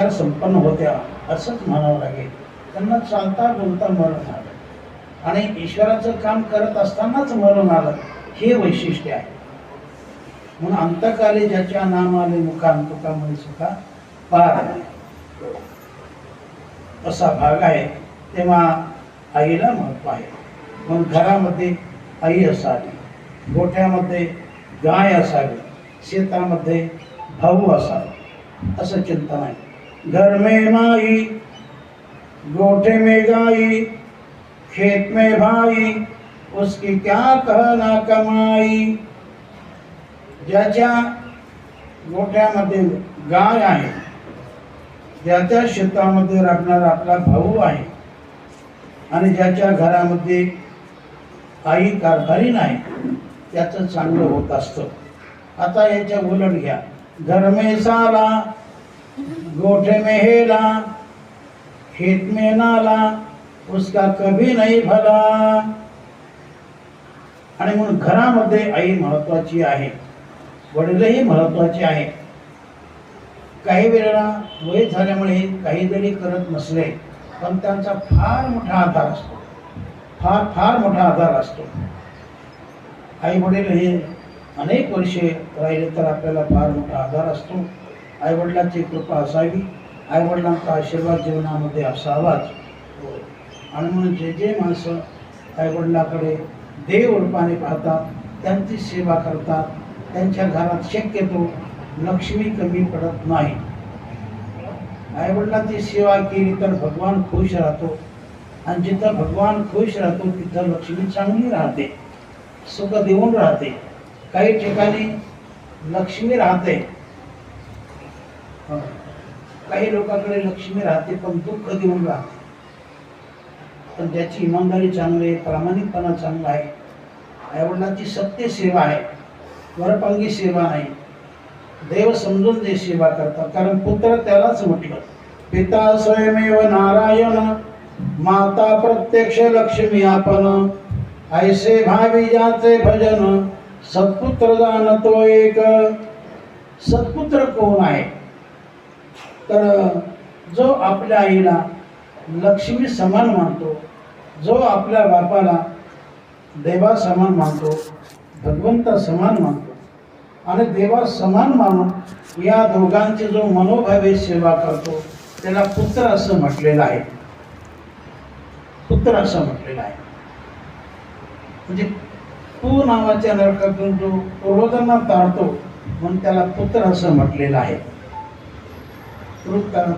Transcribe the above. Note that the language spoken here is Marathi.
विचार संपन्न होत्या असंच म्हणावं लागेल. त्यांना चालता बोलता मरण आलं आणि ईश्वराचं काम करत असतानाच मरण आलं, हे वैशिष्ट्य आहे. म्हणून अंतकाली ज्याच्या नामाले मुखांतुका म्हणे सुखा पार असा भाग आहे. तेव्हा आईला महत्व आहे. म्हणून घरामध्ये आई असावी, गोठ्यामध्ये गाय असावी, शेतामध्ये भाऊ असावे असं चिंतन आहे. घर में माई, गोठे में गाई, खेत में भाई, उसकी क्या कहना कमाई. ज्याच्या गोठ्यामध्ये गाय आहे, ज्याच्या शेतामध्ये राबणारा आपला भाऊ आहे आणि ज्याच्या घरामध्ये आई कारभारी नाही, त्याचं चांगलं होत असतं. आता याच्या उलट घ्या. घर में साला, गोठे में हेला, खेत में नाला, उसका कभी नहीं भला. आणि म्हणून घरामध्ये आई महत्वाची आहे, वडीलही महत्वाचे आहे. काही वेळेला वय झाल्यामुळे काही जरी करत नसले पण त्यांचा फार मोठा आधार असतो, फार मोठा आधार असतो. आई वडील हे अनेक वर्षे राहिले तर आपल्याला फार मोठा आधार असतो. आई वडिलांची कृपा असावी, आई वडिलांचा आशीर्वाद जीवनामध्ये असावाच. आणि म्हणून जे माणसं आई वडिलाकडे देव रूपाने पाहतात, त्यांची सेवा करतात, त्यांच्या घरात शक्यतो लक्ष्मी कमी पडत नाही. आई वडिलांची सेवा केली तर भगवान खुश राहतो आणि जिथं भगवान खुश राहतो तिथं लक्ष्मी चांगली राहते, सुख देऊन राहते. काही ठिकाणी लक्ष्मी राहते, काही लोकांकडे लक्ष्मी राहते पण दुःख देऊन राहते. पण ज्याची इमानदारी चांगली आहे, प्रामाणिकपणा चांगला आहे, आईवडिलांची सत्य सेवा आहे, वरपांगी सेवा नाही, देव समजून जे सेवा करतात. कारण पुत्र त्यालाच म्हटलं, पिता स्वयमेव नारायण, माता प्रत्यक्ष लक्ष्मी आपण. ऐसे भावी ज्याचे भजन, सत्पुत्र जाणतो एक. सत्पुत्र कोण आहे तर जो आपल्या आईला लक्ष्मी समान मानतो, जो आपल्या बापाला देवा समान मानतो, भगवंता समान मानतो आणि देवा समान मानून या दोघांची जो मनोभावे सेवा करतो त्याला पुत्र असं म्हटलेलं आहे. पुत्र असं म्हटलेलं आहे. म्हणजे तू नावाच्या नरकातून जो पूर्वजांना तारतो म्हणून त्याला पुत्र असं म्हटलेलं आहे.